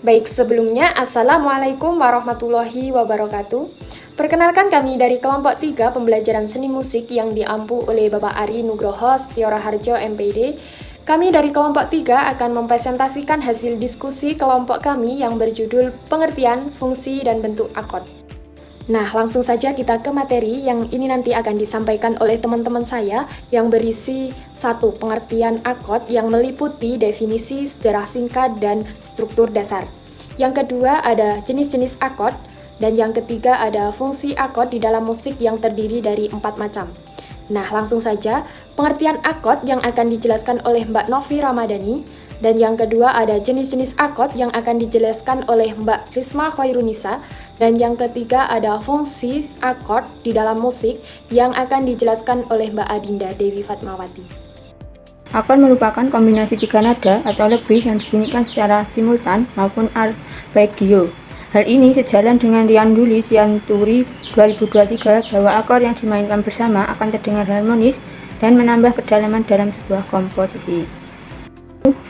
Baik, sebelumnya Assalamualaikum warahmatullahi wabarakatuh. Perkenalkan kami dari kelompok 3 pembelajaran seni musik yang diampu oleh Bapak Ari Nugroho Setio Raharjo MPD. Kami dari kelompok 3 akan mempresentasikan hasil diskusi kelompok kami yang berjudul pengertian, fungsi, dan bentuk akord. Nah, langsung saja kita ke materi yang ini nanti akan disampaikan oleh teman-teman saya yang berisi 1. Pengertian akord yang meliputi definisi, sejarah singkat, dan struktur dasar. Yang kedua ada jenis-jenis akord, dan yang ketiga ada fungsi akord di dalam musik yang terdiri dari 4 macam. Nah, langsung saja pengertian akord yang akan dijelaskan oleh Mbak Novi Ramadhani, dan yang kedua ada jenis-jenis akord yang akan dijelaskan oleh Mbak Risma Khairunisa, dan yang ketiga ada fungsi akord di dalam musik yang akan dijelaskan oleh Mbak Adinda Dewi Fatmawati. Akord merupakan kombinasi 3 nada atau lebih yang dibunyikan secara simultan maupun arpeggio. Hal ini sejalan dengan Lianduli Sianturi 2023 bahwa akord yang dimainkan bersama akan terdengar harmonis dan menambah kedalaman dalam sebuah komposisi.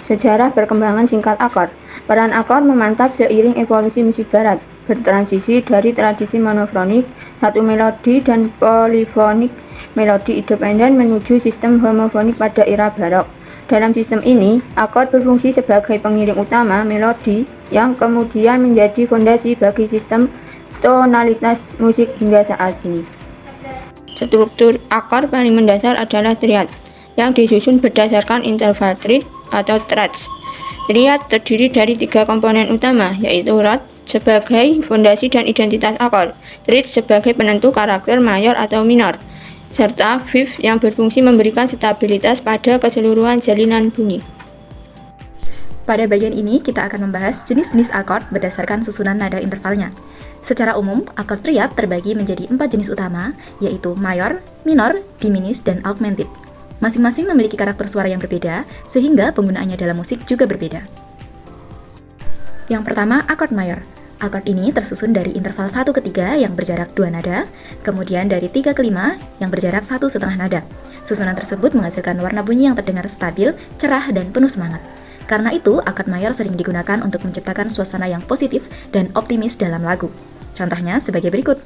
Sejarah perkembangan singkat akord. Peran akord memantap seiring evolusi musik barat, bertransisi dari tradisi monofonik, satu melodi dan polifonik melodi independen menuju sistem homofonik pada era barok. Dalam sistem ini, akord berfungsi sebagai pengiring utama melodi yang kemudian menjadi fondasi bagi sistem tonalitas musik hingga saat ini. Struktur akord paling mendasar adalah triad, yang disusun berdasarkan interval trit atau threads. Triad terdiri dari 3 komponen utama, yaitu rod sebagai fondasi dan identitas akord, trit sebagai penentu karakter mayor atau minor, serta fifth yang berfungsi memberikan stabilitas pada keseluruhan jalinan bunyi. Pada bagian ini kita akan membahas jenis-jenis akord berdasarkan susunan nada intervalnya. Secara umum, akord triad terbagi menjadi 4 jenis utama, yaitu mayor, minor, diminished, dan augmented. Masing-masing memiliki karakter suara yang berbeda, sehingga penggunaannya dalam musik juga berbeda. Yang pertama, akord mayor. Akord ini tersusun dari interval 1 ke 3 yang berjarak 2 nada, kemudian dari 3 ke 5 yang berjarak 1,5 nada. Susunan tersebut menghasilkan warna bunyi yang terdengar stabil, cerah, dan penuh semangat. Karena itu, akord mayor sering digunakan untuk menciptakan suasana yang positif dan optimis dalam lagu. Contohnya sebagai berikut.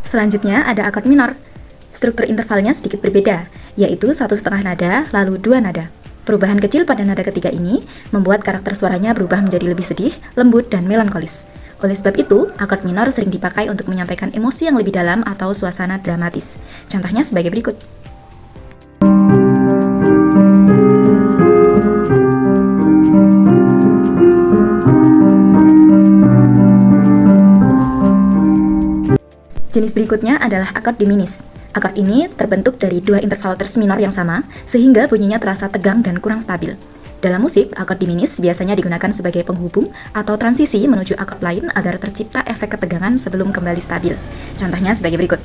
Selanjutnya ada akord minor. Struktur intervalnya sedikit berbeda, yaitu 1,5 nada, lalu 2 nada. Perubahan kecil pada nada ketiga ini membuat karakter suaranya berubah menjadi lebih sedih, lembut, dan melankolis. Oleh sebab itu, akord minor sering dipakai untuk menyampaikan emosi yang lebih dalam atau suasana dramatis. Contohnya sebagai berikut. Jenis berikutnya adalah akord diminished. Akord ini terbentuk dari 2 interval terus minor yang sama, sehingga bunyinya terasa tegang dan kurang stabil. Dalam musik, akord diminished biasanya digunakan sebagai penghubung atau transisi menuju akord lain agar tercipta efek ketegangan sebelum kembali stabil. Contohnya sebagai berikut.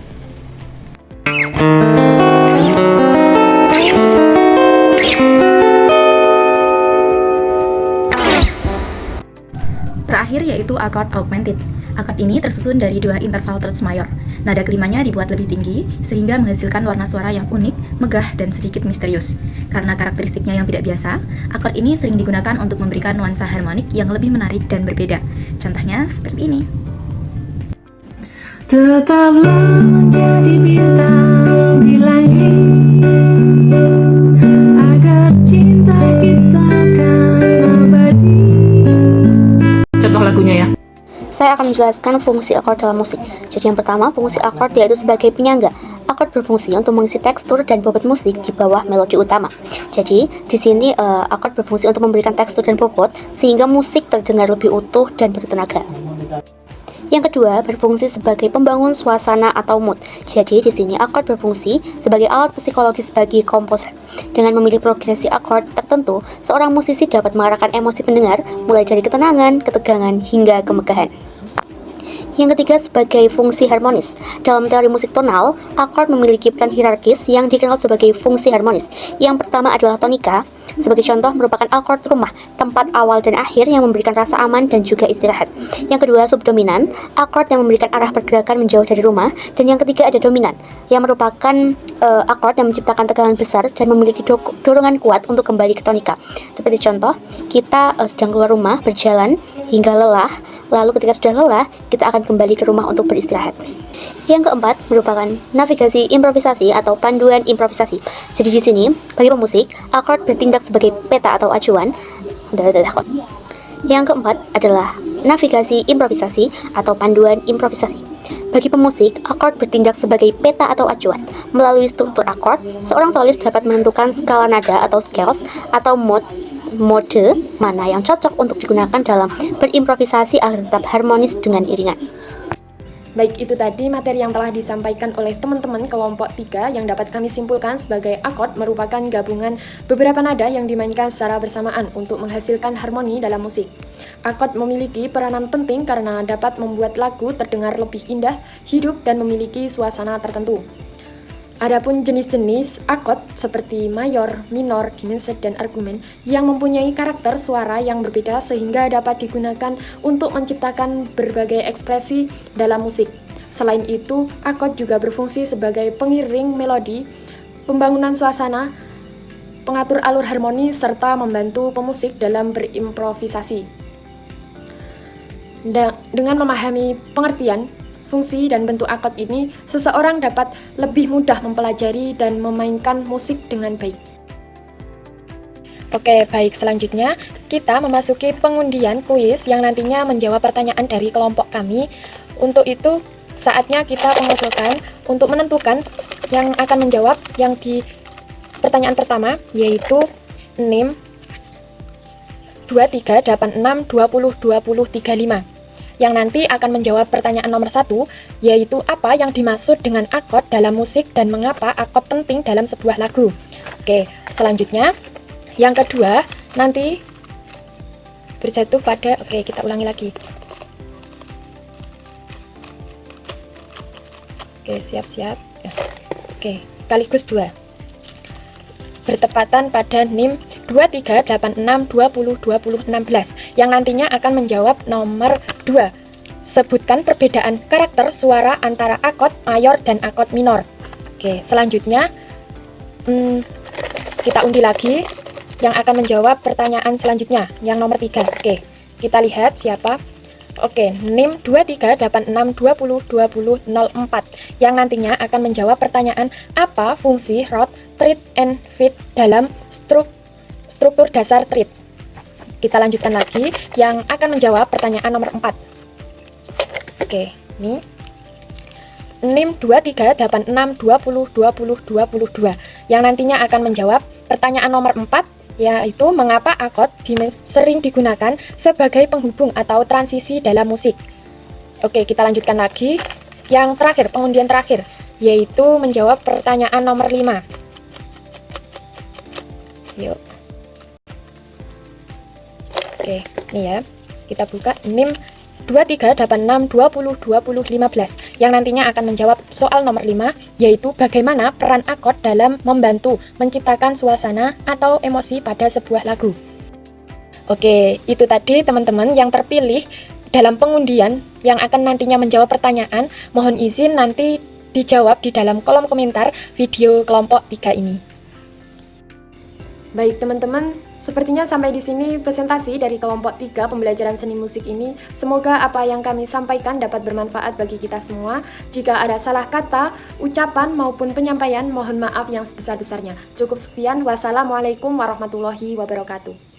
Terakhir yaitu akord augmented. Akord ini tersusun dari 2 interval terts mayor. Nada kelimanya dibuat lebih tinggi, sehingga menghasilkan warna suara yang unik, megah, dan sedikit misterius. Karena karakteristiknya yang tidak biasa, akord ini sering digunakan untuk memberikan nuansa harmonik yang lebih menarik dan berbeda. Contohnya seperti ini. Tetaplah menjadi bintang di langit, agar cinta kita kan abadi. Contoh lagunya ya. Saya akan menjelaskan fungsi akord dalam musik. Jadi yang pertama, fungsi akord yaitu sebagai penyangga. Akord berfungsi untuk mengisi tekstur dan bobot musik di bawah melodi utama. Jadi di sini akord berfungsi untuk memberikan tekstur dan bobot sehingga musik terdengar lebih utuh dan bertenaga. Yang kedua, berfungsi sebagai pembangun suasana atau mood. Jadi di sini akord berfungsi sebagai alat psikologis bagi komposer. Dengan memilih progresi akord tertentu, seorang musisi dapat mengarahkan emosi pendengar mulai dari ketenangan, ketegangan, hingga kemegahan. Yang ketiga, sebagai fungsi harmonis. Dalam teori musik tonal, akord memiliki peran hierarkis yang dikenal sebagai fungsi harmonis. Yang pertama adalah tonika. Sebagai contoh, merupakan akord rumah, tempat awal dan akhir yang memberikan rasa aman dan juga istirahat. Yang kedua, subdominan, akord yang memberikan arah pergerakan menjauh dari rumah. Dan yang ketiga ada dominan, yang merupakan akord yang menciptakan tegangan besar dan memiliki dorongan kuat untuk kembali ke tonika. Seperti contoh, kita sedang keluar rumah, berjalan hingga lelah, lalu ketika sudah lelah, kita akan kembali ke rumah untuk beristirahat. Yang keempat merupakan navigasi improvisasi atau panduan improvisasi. Jadi di sini, bagi pemusik, akord bertindak sebagai peta atau acuan. Yang keempat adalah navigasi improvisasi atau panduan improvisasi. Bagi pemusik, akord bertindak sebagai peta atau acuan. Melalui struktur akord, seorang solis dapat menentukan skala nada atau scales atau mode mana yang cocok untuk digunakan dalam berimprovisasi agar tetap harmonis dengan iringan. Baik, itu tadi materi yang telah disampaikan oleh teman-teman kelompok 3 yang dapat kami simpulkan sebagai akord merupakan gabungan beberapa nada yang dimainkan secara bersamaan untuk menghasilkan harmoni dalam musik. Akord memiliki peranan penting karena dapat membuat lagu terdengar lebih indah, hidup, dan memiliki suasana tertentu. Adapun jenis-jenis akord seperti mayor, minor, diminished, dan argumen yang mempunyai karakter suara yang berbeda sehingga dapat digunakan untuk menciptakan berbagai ekspresi dalam musik. Selain itu, akord juga berfungsi sebagai pengiring melodi, pembangunan suasana, pengatur alur harmoni, serta membantu pemusik dalam berimprovisasi. Dengan memahami pengertian, fungsi dan bentuk akord ini, seseorang dapat lebih mudah mempelajari dan memainkan musik dengan baik. Oke, baik, selanjutnya kita memasuki pengundian kuis yang nantinya menjawab pertanyaan dari kelompok kami. Untuk itu, saatnya kita mengusulkan untuk menentukan yang akan menjawab yang di pertanyaan pertama, yaitu NIM 2386202035. Yang nanti akan menjawab pertanyaan nomor 1, yaitu apa yang dimaksud dengan akord dalam musik dan mengapa akord penting dalam sebuah lagu. Oke, selanjutnya yang kedua nanti berjatuh pada, kita ulangi lagi. Siap-siap. Sekaligus 2. Bertepatan pada NIM 2386202016 yang nantinya akan menjawab nomor 2. Sebutkan perbedaan karakter suara antara akord mayor dan akord minor. Selanjutnya kita undi lagi yang akan menjawab pertanyaan selanjutnya, yang nomor 3. Kita lihat siapa. NIM 2386202004 yang nantinya akan menjawab pertanyaan apa fungsi rod, treat, and fit dalam struktur dasar treat. Kita lanjutkan lagi yang akan menjawab pertanyaan nomor 4. Ini NIM 2386202022 yang nantinya akan menjawab pertanyaan nomor 4, yaitu mengapa akord sering digunakan sebagai penghubung atau transisi dalam musik. Kita lanjutkan lagi yang terakhir, pengundian terakhir, yaitu menjawab pertanyaan nomor 5. Yuk. Ini ya, kita buka NIM 2386202015 yang nantinya akan menjawab soal nomor 5, yaitu bagaimana peran akord dalam membantu menciptakan suasana atau emosi pada sebuah lagu. Itu tadi teman-teman yang terpilih dalam pengundian yang akan nantinya menjawab pertanyaan. Mohon izin nanti dijawab di dalam kolom komentar video kelompok 3 ini. Baik teman-teman, sepertinya sampai di sini presentasi dari kelompok 3 pembelajaran seni musik ini. Semoga apa yang kami sampaikan dapat bermanfaat bagi kita semua. Jika ada salah kata, ucapan maupun penyampaian, mohon maaf yang sebesar-besarnya. Cukup sekian, wassalamualaikum warahmatullahi wabarakatuh.